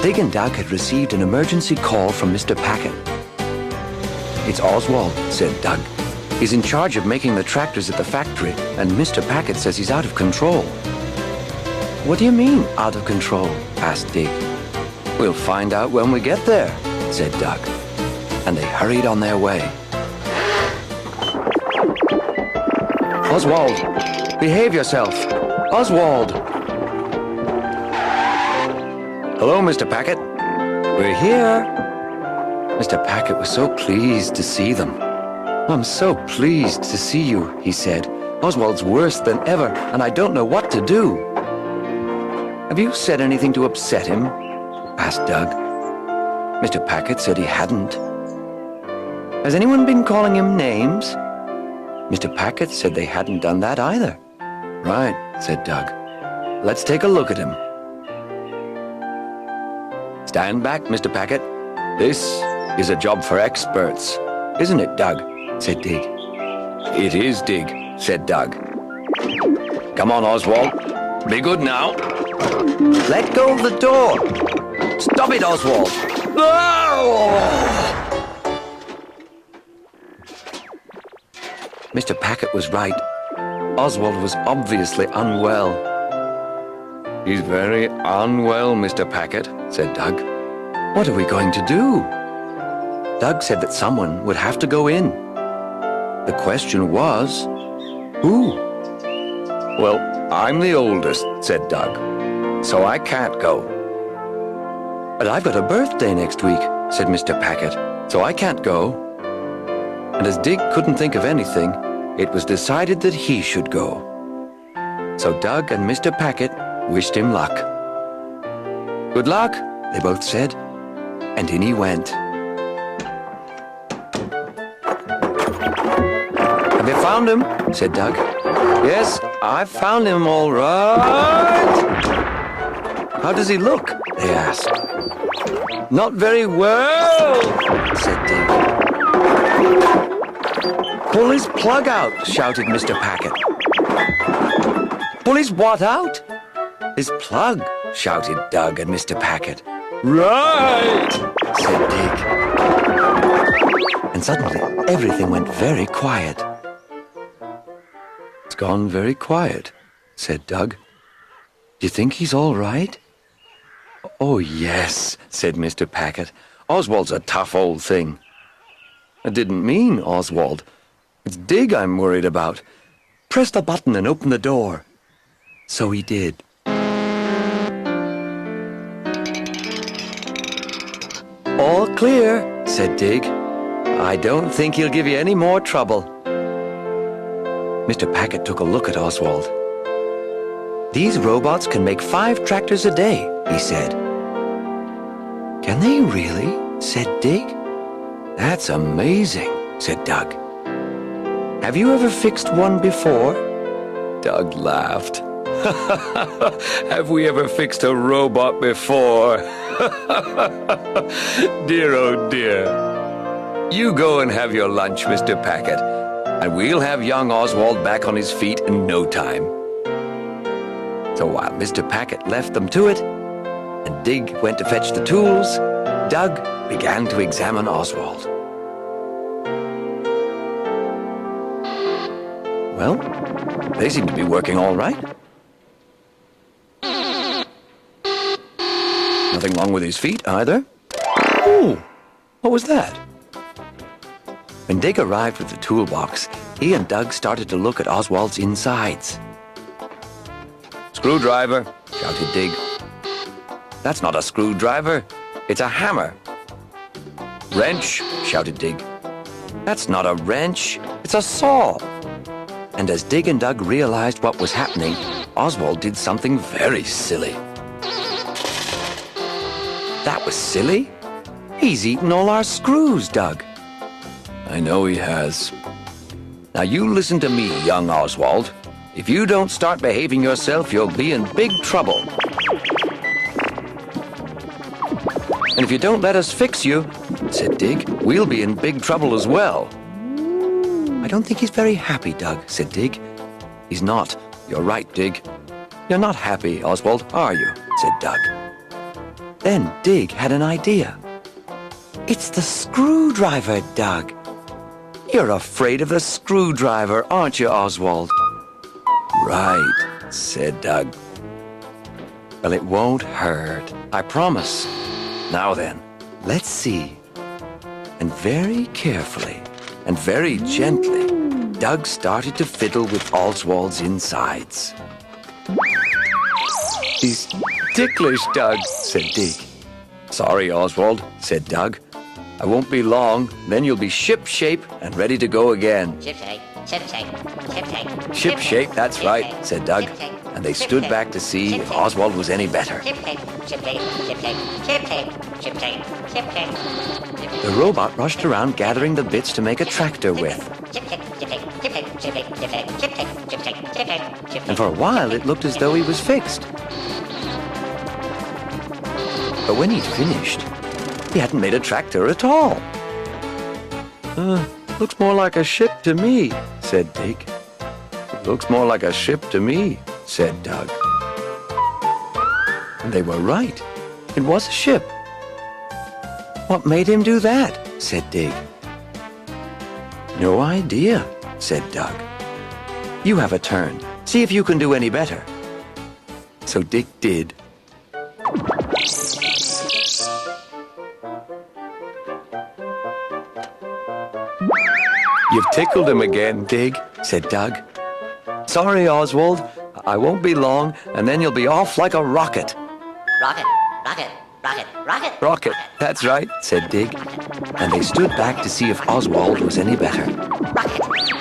Dig and Doug had received an emergency call from Mr. Packet. "It's Oswald," said Doug. "He's in charge of making the tractors at the factory, and Mr. Packet says he's out of control." "What do you mean, out of control?" asked Dig. "We'll find out when we get there," said Doug. And they hurried on their way. "Oswald, behave yourself! Oswald!" "Hello, Mr. Packet. We're here." Mr. Packet was so pleased to see them. "I'm so pleased to see you," he said. "Oswald's worse than ever, and I don't know what to do." "Have you said anything to upset him?" asked Doug. Mr. Packet said he hadn't. "Has anyone been calling him names?" Mr. Packet said they hadn't done that either. "Right," said Doug. "Let's take a look at him." "Stand back, Mr. Packet. This is a job for experts. Isn't it, Doug?" said Dig. "It is, Dig," said Doug. "Come on, Oswald. Be good now." "Let go of the door." "Stop it, Oswald." Mr. Packet was right. Oswald was obviously unwell. "He's very unwell, Mr. Packet," said Doug. "What are we going to do?" Doug said that someone would have to go in. The question was, who? "Well, I'm the oldest," said Doug, "so I can't go." "But I've got a birthday next week," said Mr. Packet, "so I can't go." And as Dig couldn't think of anything, it was decided that he should go. So Doug and Mr. Packet wished him luck. "Good luck," they both said, and in he went. "Have you found him?" said Doug. "Yes, I've found him all right." "How does he look?" they asked. "Not very well," said Dig. "Pull his plug out," shouted Mr. Packet. "Pull his what out?" "His plug," shouted Doug and Mr. Packet. "Right," said Dig. And suddenly everything went very quiet. "It's gone very quiet," said Doug. "Do you think he's all right?" "Oh, yes," said Mr. Packet. "Oswald's a tough old thing." "I didn't mean Oswald. It's Dig I'm worried about. Press the button and open the door." So he did. "All clear," said Dig. "I don't think he'll give you any more trouble." Mr. Packet took a look at Oswald. "These robots can make 5 tractors a day," he said. "Can they really?" said Dig. "That's amazing," said Doug. "Have you ever fixed one before?" Doug laughed. "Have we ever fixed a robot before?" "Dear, oh dear. You go and have your lunch, Mr. Packet, and we'll have young Oswald back on his feet in no time." So while Mr. Packet left them to it, and Dig went to fetch the tools, Doug began to examine Oswald. Well, they seem to be working all right. Nothing wrong with his feet either. Ooh, what was that? When Dig arrived with the toolbox, he and Doug started to look at Oswald's insides. "Screwdriver," shouted Dig. "That's not a screwdriver, it's a hammer." "Wrench," shouted Dig. "That's not a wrench, it's a saw." And as Dig and Doug realized what was happening, Oswald did something very silly. "That was silly? He's eaten all our screws, Doug." "I know he has. Now you listen to me, young Oswald. If you don't start behaving yourself, you'll be in big trouble. And if you don't let us fix you," said Dig, "we'll be in big trouble as well." "I don't think he's very happy, Doug," said Dig. "He's not. You're right, Dig. You're not happy, Oswald, are you?" said Doug. Then Dig had an idea. It's the screwdriver, Doug. You're afraid of the screwdriver, aren't you, Oswald? Right, said Doug. Well, it won't hurt, I promise. Now then, let's see. And very carefully and very gently, Doug started to fiddle with Oswald's insides. He's ticklish, Doug, said Dig. Sorry, Oswald, said Doug. I won't be long, then you'll be ship-shape and ready to go again. Ship-shape, ship-shape, ship-shape. Ship-shape, that's right, said Doug. And they stood back to see if Oswald was any better. Ship-shape, ship-shape, ship-shape, ship-shape, ship-shape, ship-shape. The robot rushed around gathering the bits to make a tractor with. And for a while it looked as though he was fixed. But when he'd finished, he hadn't made a tractor at all. Looks more like a ship to me, said Dig. Looks more like a ship to me, said Doug. And they were right. It was a ship. What made him do that? Said Dig. No idea, said Doug. You have a turn. See if you can do any better. So Dig did. You've tickled him again, Dig, said Doug. Sorry, Oswald. I won't be long, and then you'll be off like a rocket. Rocket, rocket, rocket, rocket. Rocket, that's right, said Dig. And they stood back to see if Oswald was any better. Rocket, rocket,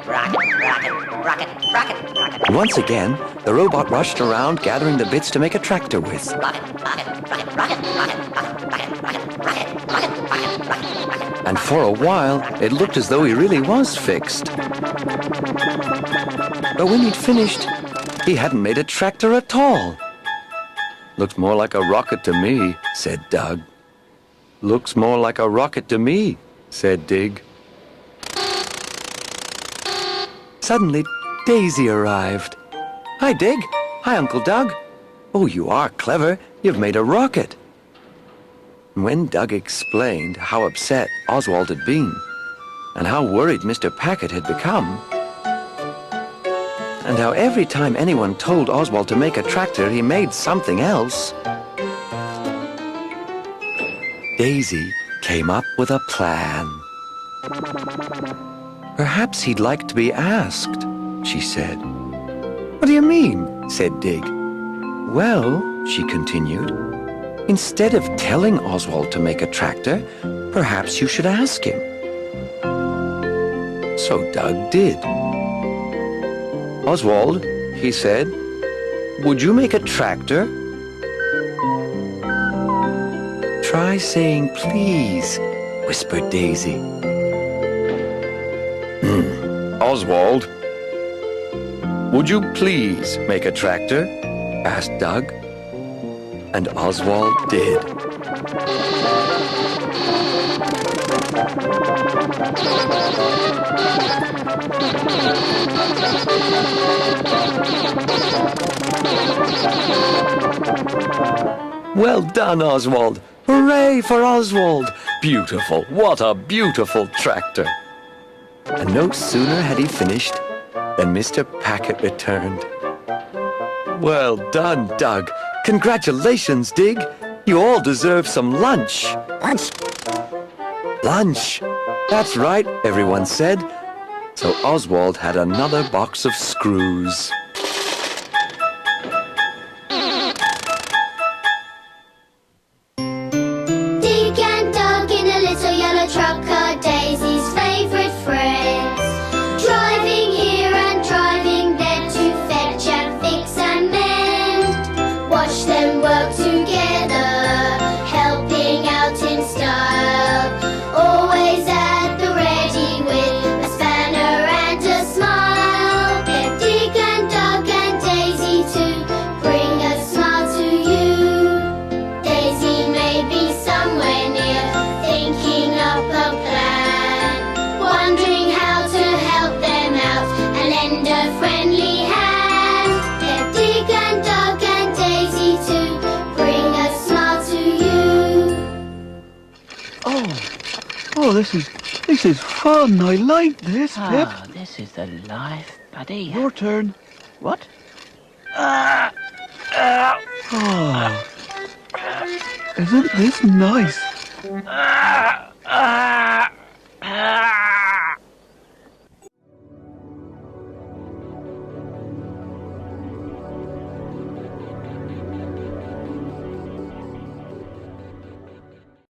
rocket, rocket, rocket, rocket, rocket. And once again, the robot rushed around gathering the bits to make a tractor with. Rocket, rocket, rocket, rocket, rocket, rocket, rocket, rocket, rocket, rocket, rocket, rocket. And for a while, it looked as though he really was fixed. But when he'd finished, he hadn't made a tractor at all. Looks more like a rocket to me, said Doug. Looks more like a rocket to me, said Dig. Suddenly, Daisy arrived. Hi, Dig. Hi, Uncle Doug. Oh, you are clever. You've made a rocket. When Doug explained how upset Oswald had been and how worried Mr. Packet had become, and how every time anyone told Oswald to make a tractor, he made something else, Daisy came up with a plan. Perhaps he'd like to be asked, she said. What do you mean? Said Dig. Well, she continued, instead of telling Oswald to make a tractor, perhaps you should ask him. So Doug did. Oswald, he said, would you make a tractor? Try saying please, whispered Daisy. Oswald, would you please make a tractor? Asked Doug. And Oswald did. Well done, Oswald. Hooray for Oswald. Beautiful. What a beautiful tractor. And no sooner had he finished than Mr. Packet returned. Well done, Doug. Congratulations, Dig. You all deserve some lunch. Lunch. Lunch. That's right, everyone said. So Oswald had another box of screws. Dig and Doug in a little yellow truck are Daisy's favourite friends. Driving here and driving there to fetch and fix and mend. Watch them work together, helping out in style. Always at the ready with a spanner and a smile. They're Dig and Doug. this is fun. I like this, Pip. Ah, this is the life, buddy. Your turn. What? Oh, isn't this nice?